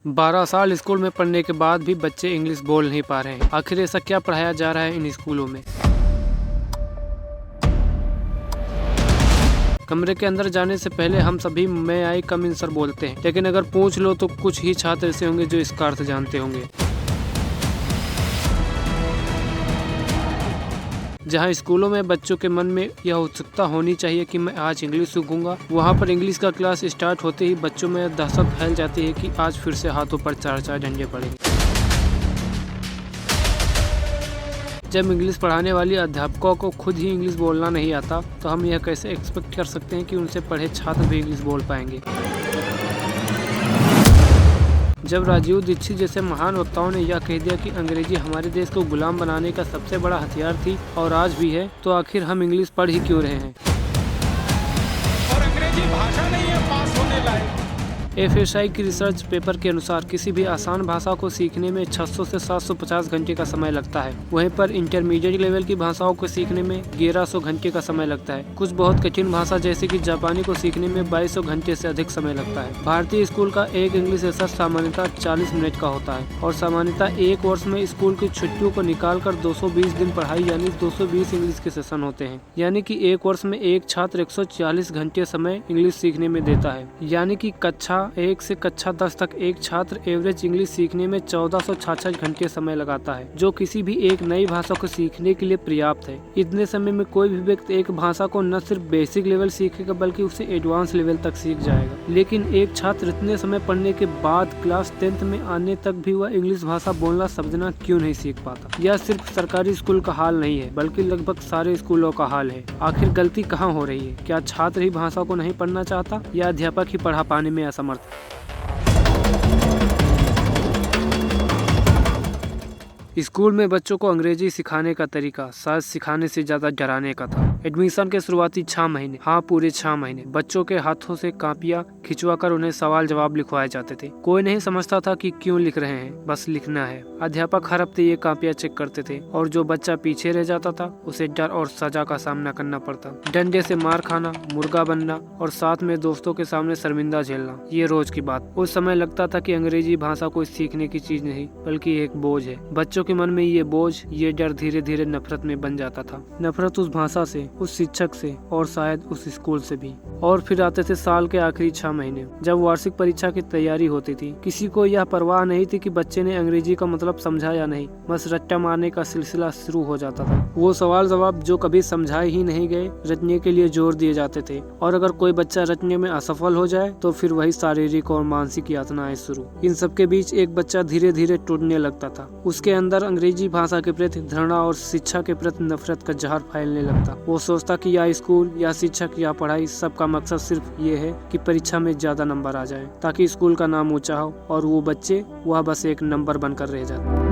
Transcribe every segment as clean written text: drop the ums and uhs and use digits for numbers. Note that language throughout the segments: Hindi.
12 साल स्कूल में पढ़ने के बाद भी बच्चे इंग्लिश बोल नहीं पा रहे हैं। आखिर ऐसा क्या पढ़ाया जा रहा है इन स्कूलों में? कमरे के अंदर जाने से पहले हम सभी मे आई कम इन सर बोलते हैं, लेकिन अगर पूछ लो तो कुछ ही छात्र ऐसे होंगे जो इसका अर्थ जानते होंगे। जहां स्कूलों में बच्चों के मन में यह उत्सुकता होनी चाहिए कि मैं आज इंग्लिश सीखूंगा, वहां पर इंग्लिश का क्लास स्टार्ट होते ही बच्चों में दहशत फैल जाती है कि आज फिर से हाथों पर 4-4 डंडे पड़ेंगे। जब इंग्लिश पढ़ाने वाली अध्यापकों को खुद ही इंग्लिश बोलना नहीं आता, तो हम यह कैसे एक्सपेक्ट कर सकते हैं कि उनसे पढ़े छात्र भी इंग्लिश बोल पाएंगे। जब राजीव दीक्षित जैसे महान वक्ताओं ने यह कह दिया कि अंग्रेजी हमारे देश को गुलाम बनाने का सबसे बड़ा हथियार थी और आज भी है, तो आखिर हम इंग्लिश पढ़ ही क्यों रहे हैं? और अंग्रेजी भाषा नहीं है पास होने लायक। FSI की रिसर्च पेपर के अनुसार किसी भी आसान भाषा को सीखने में 600 से 750 घंटे का समय लगता है। वहीं पर इंटरमीडिएट लेवल की भाषाओं को सीखने में 1100 घंटे का समय लगता है। कुछ बहुत कठिन भाषा जैसे कि जापानी को सीखने में 2200 घंटे से अधिक समय लगता है। भारतीय स्कूल का एक इंग्लिश सेशन सामान्यतः 40 मिनट का होता है और सामान्यतः एक वर्ष में स्कूल की छुट्टियों को निकालकर 220 दिन पढ़ाई यानी 220 इंग्लिश के सेशन होते हैं। यानी कि एक वर्ष में एक छात्र 140 घंटे समय इंग्लिश सीखने में देता है। यानी कि कक्षा 1 से कक्षा 10 तक एक छात्र एवरेज इंग्लिश सीखने में 1466 घंटे समय लगाता है, जो किसी भी एक नई भाषा को सीखने के लिए पर्याप्त है। इतने समय में कोई भी व्यक्ति एक भाषा को न सिर्फ बेसिक लेवल सीखेगा बल्कि उसे एडवांस लेवल तक सीख जाएगा। लेकिन एक छात्र इतने समय पढ़ने के बाद क्लास 10th में आने तक भी वह इंग्लिश भाषा बोलना समझना क्यों नहीं सीख पाता? यह सिर्फ सरकारी स्कूल का हाल नहीं है, बल्कि लगभग सारे स्कूलों का हाल है। आखिर गलती कहाँ हो रही है? क्या छात्र ही भाषा को नहीं पढ़ना चाहता या अध्यापक ही पढ़ा पाने में असमर्थ? स्कूल में बच्चों को अंग्रेजी सिखाने का तरीका शायद सिखाने से ज्यादा डराने का था। एडमिशन के शुरुआती 6 महीने, हाँ पूरे 6 महीने, बच्चों के हाथों से कापियां खिंचवाकर उन्हें सवाल जवाब लिखवाए जाते थे। कोई नहीं समझता था कि क्यों लिख रहे हैं, बस लिखना है। अध्यापक हर हफ्ते ये कापियां चेक करते थे और जो बच्चा पीछे रह जाता था उसे डर और सजा का सामना करना पड़ता। डंडे से मार खाना, मुर्गा बनना और साथ में दोस्तों के सामने शर्मिंदा झेलना, ये रोज की बात। उस समय लगता था कि अंग्रेजी भाषा कोई सीखने की चीज नहीं बल्कि एक बोझ है। बच्चों के मन में ये बोझ, ये डर धीरे धीरे नफरत में बन जाता था। नफरत उस भाषा से, उस शिक्षक से और शायद उस स्कूल से भी। और फिर आते थे साल के आखिरी 6 महीने, जब वार्षिक परीक्षा की तैयारी होती थी। किसी को यह परवाह नहीं थी कि बच्चे ने अंग्रेजी का मतलब समझा या नहीं, बस रट्टा मारने का सिलसिला शुरू हो जाता था। वो सवाल जवाब जो कभी समझाए ही नहीं गए रटने के लिए जोर दिए जाते थे, और अगर कोई बच्चा रटने में असफल हो जाए तो फिर वही शारीरिक और मानसिक यातनाएं शुरू। इन सब के बीच एक बच्चा धीरे धीरे टूटने लगता था। उसके अंदर अंग्रेजी भाषा के प्रति घृणा और शिक्षा के प्रति नफरत का जहर फैलने लगता। वो सोचता कि या स्कूल या शिक्षक या पढ़ाई, सबका मकसद सिर्फ ये है कि परीक्षा में ज्यादा नंबर आ जाए ताकि स्कूल का नाम ऊंचा हो, और वो बच्चे वह बस एक नंबर बनकर रह जाते।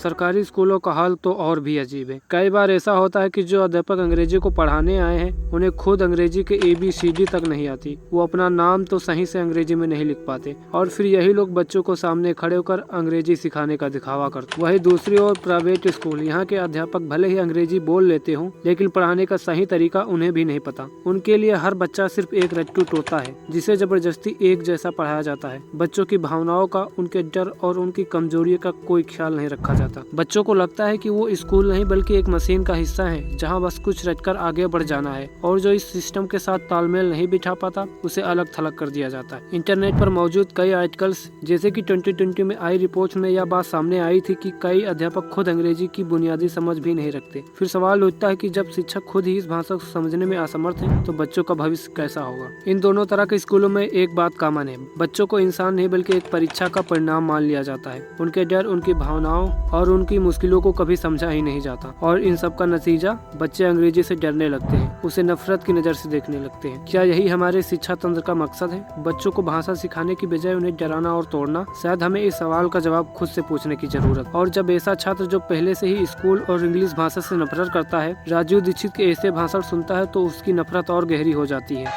सरकारी स्कूलों का हाल तो और भी अजीब है। कई बार ऐसा होता है कि जो अध्यापक अंग्रेजी को पढ़ाने आए हैं उन्हें खुद अंग्रेजी के ABCD तक नहीं आती। वो अपना नाम तो सही से अंग्रेजी में नहीं लिख पाते, और फिर यही लोग बच्चों को सामने खड़े होकर अंग्रेजी सिखाने का दिखावा करते। वही दूसरी ओर प्राइवेट स्कूल, यहाँ के अध्यापक भले ही अंग्रेजी बोल लेते हों, लेकिन पढ़ाने का सही तरीका उन्हें भी नहीं पता। उनके लिए हर बच्चा सिर्फ एक रट्टू तोता है जिसे जबरदस्ती एक जैसा पढ़ाया जाता है। बच्चों की भावनाओं का, उनके डर और उनकी कमजोरियों का कोई ख्याल नहीं रखा जाता। बच्चों को लगता है कि वो स्कूल नहीं बल्कि एक मशीन का हिस्सा है जहां बस कुछ रटकर आगे बढ़ जाना है, और जो इस सिस्टम के साथ तालमेल नहीं बिठा पाता उसे अलग थलग कर दिया जाता है। इंटरनेट पर मौजूद कई आर्टिकल्स जैसे कि 2020 में आई रिपोर्ट में यह बात सामने आई थी कि कई अध्यापक खुद अंग्रेजी की बुनियादी समझ भी नहीं रखते। फिर सवाल उठता है कि जब शिक्षक खुद ही इस भाषा को समझने में असमर्थ है तो बच्चों का भविष्य कैसा होगा? इन दोनों तरह के स्कूलों में एक बात कॉमन है, बच्चों को इंसान नहीं बल्कि एक परीक्षा का परिणाम मान लिया जाता है। उनके डर, उनकी भावनाओं और उनकी मुश्किलों को कभी समझा ही नहीं जाता, और इन सब का नतीजा बच्चे अंग्रेजी से डरने लगते हैं, उसे नफरत की नजर से देखने लगते हैं। क्या यही हमारे शिक्षा तंत्र का मकसद है? बच्चों को भाषा सिखाने की बजाय उन्हें डराना और तोड़ना? शायद हमें इस सवाल का जवाब खुद से पूछने की जरूरत। और जब ऐसा छात्र जो पहले से ही स्कूल और इंग्लिश भाषा से नफरत करता है राजीव दीक्षित के ऐसे भाषण सुनता है तो उसकी नफरत और गहरी हो जाती है।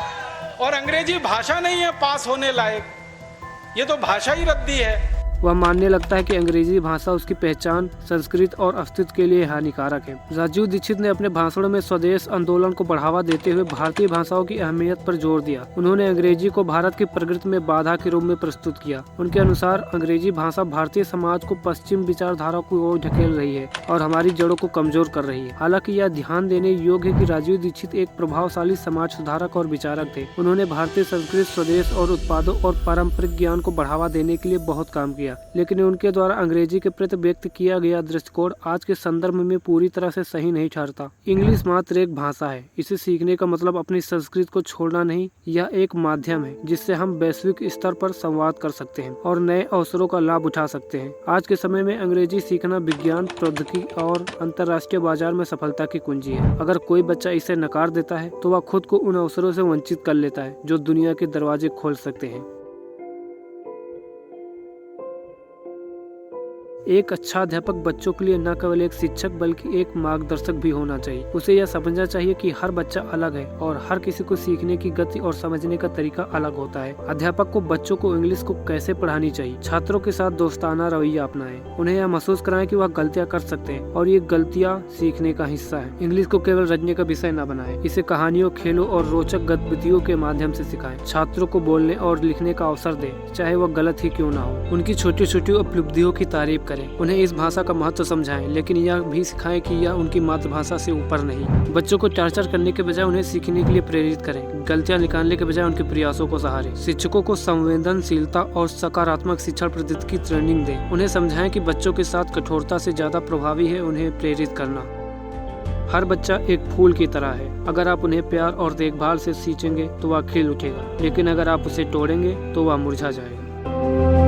और अंग्रेजी भाषा नहीं है पास होने लायक, ये तो भाषा ही रद्दी है। वह मानने लगता है कि अंग्रेजी भाषा उसकी पहचान, संस्कृति और अस्तित्व के लिए हानिकारक है। राजीव दीक्षित ने अपने भाषणों में स्वदेश आंदोलन को बढ़ावा देते हुए भारतीय भाषाओं की अहमियत पर जोर दिया। उन्होंने अंग्रेजी को भारत की प्रगति में बाधा के रूप में प्रस्तुत किया। उनके अनुसार अंग्रेजी भाषा भारतीय समाज को पश्चिम विचारधारा की ओर ढकेल रही है और हमारी जड़ों को कमजोर कर रही है। हालांकि यह ध्यान देने योग्य है कि राजीव दीक्षित एक प्रभावशाली समाज सुधारक और विचारक थे। उन्होंने भारतीय संस्कृति, स्वदेश और उत्पादों और पारंपरिक ज्ञान को बढ़ावा देने के लिए बहुत काम किया, लेकिन उनके द्वारा अंग्रेजी के प्रति व्यक्त किया गया दृष्टिकोण आज के संदर्भ में पूरी तरह से सही नहीं ठहरता। इंग्लिश मात्र एक भाषा है। इसे सीखने का मतलब अपनी संस्कृति को छोड़ना नहीं, यह एक माध्यम है जिससे हम वैश्विक स्तर पर संवाद कर सकते हैं और नए अवसरों का लाभ उठा सकते हैं। आज के समय में अंग्रेजी सीखना विज्ञान, प्रौद्योगिकी और अंतर्राष्ट्रीय बाजार में सफलता की कुंजी है। अगर कोई बच्चा इसे नकार देता है तो वह खुद को उन अवसरों से वंचित कर लेता है जो दुनिया के दरवाजे खोल सकते हैं। एक अच्छा अध्यापक बच्चों के लिए न केवल एक शिक्षक बल्कि एक मार्गदर्शक भी होना चाहिए। उसे यह समझना चाहिए कि हर बच्चा अलग है और हर किसी को सीखने की गति और समझने का तरीका अलग होता है। अध्यापक को बच्चों को इंग्लिश को कैसे पढ़ानी चाहिए, छात्रों के साथ दोस्ताना रवैया अपनाएं, उन्हें यह महसूस कराएं कि वह गलतियां कर सकते हैं और ये गलतियां सीखने का हिस्सा है। इंग्लिश को केवल रटने का विषय न बनाएं, इसे कहानियों, खेलों और रोचक गतिविधियों के माध्यम से सिखाएं। छात्रों को बोलने और लिखने का अवसर दें, चाहे वह गलत ही क्यों न हो। उनकी छोटी छोटी उपलब्धियों की तारीफ करें, उन्हें इस भाषा का महत्व समझाएं, लेकिन यह भी सिखाएं कि यह उनकी मातृभाषा से ऊपर नहीं। बच्चों को टार्चर करने के बजाय उन्हें सीखने के लिए प्रेरित करें, गलतियां निकालने के बजाय उनके प्रयासों को सहारें। शिक्षकों को संवेदनशीलता और सकारात्मक शिक्षण पद्धति की ट्रेनिंग दें, उन्हें समझाएं कि बच्चों के साथ कठोरता से ज्यादा प्रभावी है उन्हें प्रेरित करना। हर बच्चा एक फूल की तरह है। अगर आप उन्हें प्यार और देखभाल से सींचेंगे तो वह खिल उठेगा, लेकिन अगर आप उसे तोड़ेंगे तो वह मुरझा जाएगा।